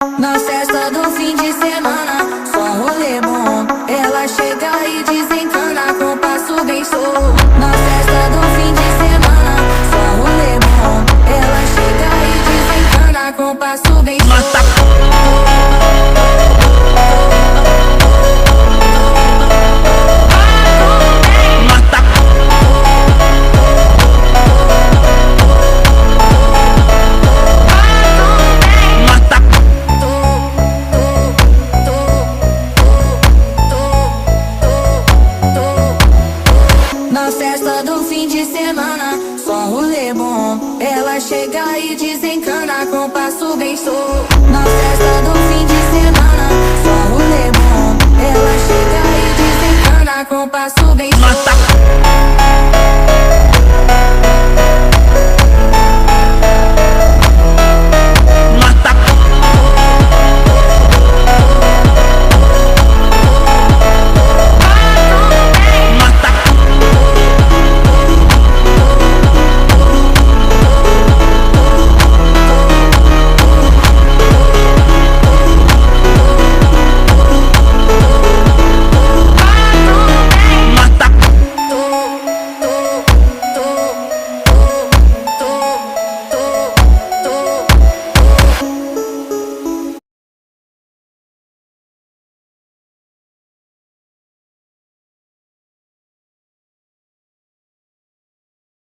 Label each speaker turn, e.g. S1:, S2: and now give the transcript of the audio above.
S1: Na festa do fim de semana, só rolê bom. Ela chega e desencana com passo bem solto. Na festa do fim de semana.